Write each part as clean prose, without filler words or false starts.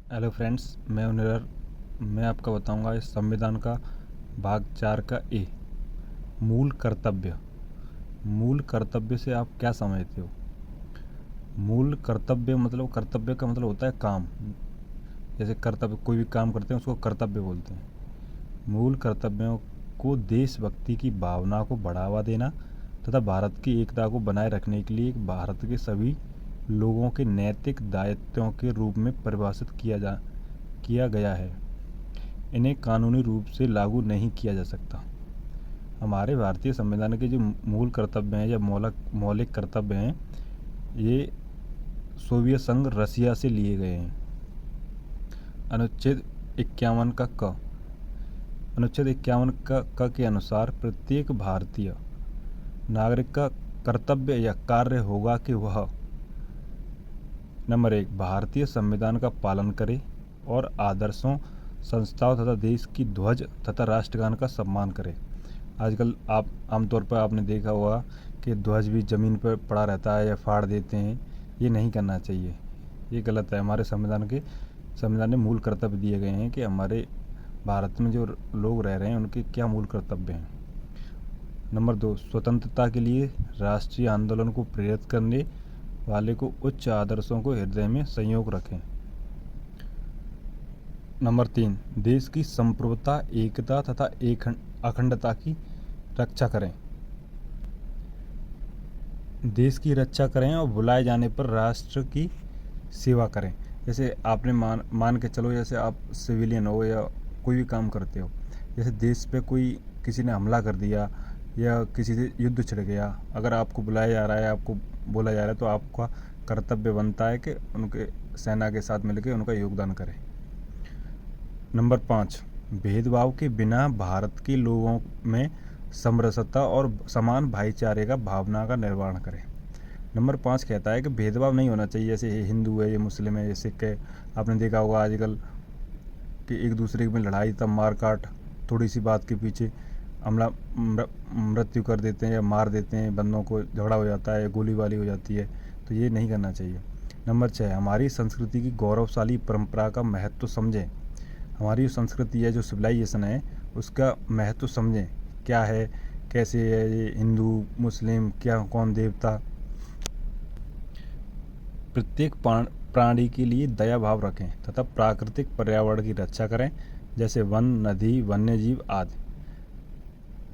Hello friends, मैं हूं निरर। मैं आपको बताऊंगा इस संविधान का भाग 4 का ए, मूल कर्तव्य। मूल कर्तव्य से आप क्या समझते हो? मूल कर्तव्य का मतलब होता है काम। जैसे कर्तव्य, कोई भी काम करते हैं उसको कर्तव्य बोलते हैं। मूल कर्तव्यों को देशभक्ति की भावना को बढ़ावा देना तथा भारत की एकता को बनाए रखने के लिए भारत के सभी लोगों के नैतिक दायित्वों के रूप में परिभाषित किया गया है। इन्हें कानूनी रूप से लागू नहीं किया जा सकता। हमारे भारतीय संविधान के जो मूल कर्तव्य हैं या मौलिक कर्तव्य हैं, ये सोवियत संघ रसिया से लिए गए हैं। अनुच्छेद 51 का क अनुच्छेद 51 का क के अनुसार प्रत्येक भारतीय नागरिक का कर्तव्य या कार्य होगा कि वह नंबर 1, भारतीय संविधान का पालन करे और आदर्शों, संस्थाओं तथा देश की ध्वज तथा राष्ट्रगान का सम्मान करे। आजकल आप आमतौर पर आपने देखा होगा कि ध्वज भी ज़मीन पर पड़ा रहता है या फाड़ देते हैं। ये नहीं करना चाहिए, ये गलत है। हमारे संविधान ने मूल कर्तव्य दिए गए हैं कि हमारे भारत में जो लोग रह रहे हैं उनके क्या मूल कर्तव्य हैं। नंबर 2, स्वतंत्रता के लिए राष्ट्रीय आंदोलन को प्रेरित करने वाले को उच्च आदर्शों को हृदय में संयोग रखें। नंबर 3, देश की संप्रभुता, एकता तथा अखंडता की रक्षा करें। देश की रक्षा करें और बुलाए जाने पर राष्ट्र की सेवा करें। जैसे आपने मान के चलो, जैसे आप सिविलियन हो या कोई भी काम करते हो, जैसे देश पे कोई किसी ने हमला कर दिया या किसी से युद्ध छिड़ गया, अगर आपको बुलाया जा रहा है, आपको बोला जा रहा है, तो आपका कर्तव्य बनता है कि उनके सेना के साथ मिलकर उनका योगदान करें। नंबर 5, भेदभाव के बिना भारत के लोगों में समरसता और समान भाईचारे का भावना का निर्माण करें। नंबर 5 कहता है कि भेदभाव नहीं होना चाहिए। जैसे ये हिंदू है, ये मुस्लिम है, ये सिख है। आपने देखा होगा आजकल कि एक दूसरे में लड़ाई, तब मार काट, थोड़ी सी बात के पीछे हमला, मृत्यु कर देते हैं या मार देते हैं बंदों को, झगड़ा हो जाता है, गोलीबारी हो जाती है। तो ये नहीं करना चाहिए। नंबर 6, हमारी संस्कृति की गौरवशाली परंपरा का महत्व समझें। हमारी जो संस्कृति है, जो सिविलाइजेशन है, उसका महत्व समझें। क्या है, कैसे है, ये हिंदू मुस्लिम, क्या कौन देवता। प्रत्येक प्राणी के लिए दया भाव रखें तथा प्राकृतिक पर्यावरण की रक्षा करें, जैसे वन, नदी, वन्य जीव आदि।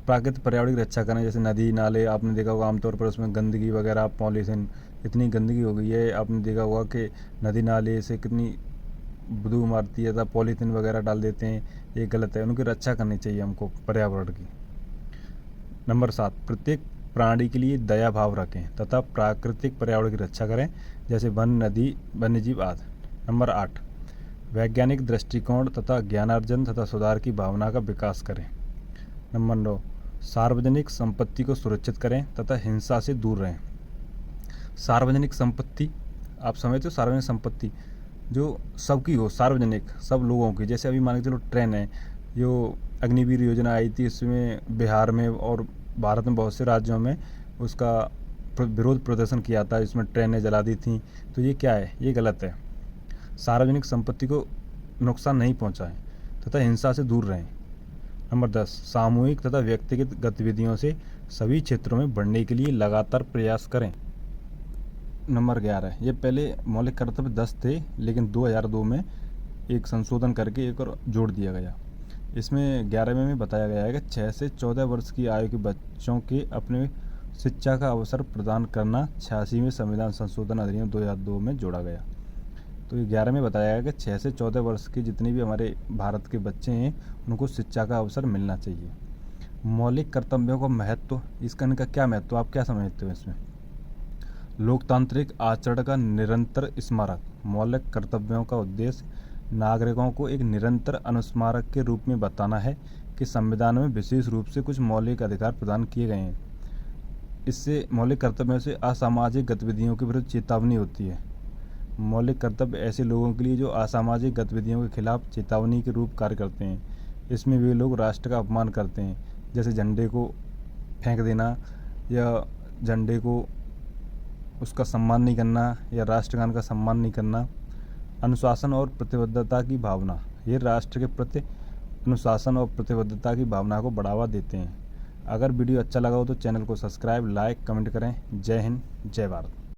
प्राकृतिक पर्यावरण की रक्षा करें, जैसे नदी नाले। आपने देखा होगा आमतौर पर उसमें गंदगी वगैरह, पॉल्यूशन, इतनी गंदगी हो गई है। आपने देखा होगा कि नदी नाले से कितनी बदबू मारती है, तथा पॉलीथीन वगैरह डाल देते हैं। ये गलत है, उनकी रक्षा करनी चाहिए हमको पर्यावरण की। नंबर 7, प्रत्येक प्राणी के लिए दया भाव रखें तथा प्राकृतिक पर्यावरण की रक्षा करें, जैसे वन, नदी, वन्यजीव आदि। नंबर 8, वैज्ञानिक दृष्टिकोण तथा ज्ञानार्जन तथा सुधार की भावना का विकास करें। नंबर 9, सार्वजनिक संपत्ति को सुरक्षित करें तथा हिंसा से दूर रहें। सार्वजनिक संपत्ति, आप समझते हो? सार्वजनिक संपत्ति जो सबकी हो, सार्वजनिक, सब लोगों की। जैसे अभी मान के चलो ट्रेन है, जो अग्निवीर योजना आई थी, इसमें बिहार में और भारत में बहुत से राज्यों में उसका विरोध प्रदर्शन किया था, इसमें ट्रेनें जला दी थी। तो ये क्या है? ये गलत है। सार्वजनिक संपत्ति को नुकसान नहीं पहुंचाएं तथा हिंसा से दूर रहें। नंबर 10, सामूहिक तथा व्यक्तिगत गतिविधियों से सभी क्षेत्रों में बढ़ने के लिए लगातार प्रयास करें। नंबर 11, ये पहले मौलिक कर्तव्य 10 थे, लेकिन 2002 में एक संशोधन करके एक और जोड़ दिया गया। इसमें 11वें में बताया गया है कि 6 से 14 वर्ष की आयु के बच्चों के अपने शिक्षा का अवसर प्रदान करना 86वें संविधान संशोधन अधिनियम 2002 में जोड़ा गया। तो ये 11 में बताया गया कि 6 से 14 वर्ष के जितने भी हमारे भारत के बच्चे हैं, उनको शिक्षा का अवसर मिलना चाहिए। मौलिक कर्तव्यों का महत्व, इनका क्या महत्व, आप क्या समझते हो इसमें? लोकतांत्रिक आचरण का निरंतर स्मारक। मौलिक कर्तव्यों का उद्देश्य नागरिकों को एक निरंतर अनुस्मारक के रूप में बताना है कि संविधान में विशेष रूप से कुछ मौलिक अधिकार प्रदान किए गए हैं। इससे मौलिक कर्तव्यों से असामाजिक गतिविधियों के विरुद्ध चेतावनी होती है। मौलिक कर्तव्य ऐसे लोगों के लिए जो असामाजिक गतिविधियों के खिलाफ चेतावनी के रूप कार्य करते हैं। इसमें वे लोग राष्ट्र का अपमान करते हैं, जैसे झंडे को फेंक देना या झंडे को उसका सम्मान नहीं करना या राष्ट्रगान का सम्मान नहीं करना। अनुशासन और प्रतिबद्धता की भावना, ये राष्ट्र के प्रति अनुशासन और प्रतिबद्धता की भावना को बढ़ावा देते हैं। अगर वीडियो अच्छा लगा हो तो चैनल को सब्सक्राइब, लाइक, कमेंट करें। जय हिंद, जय भारत।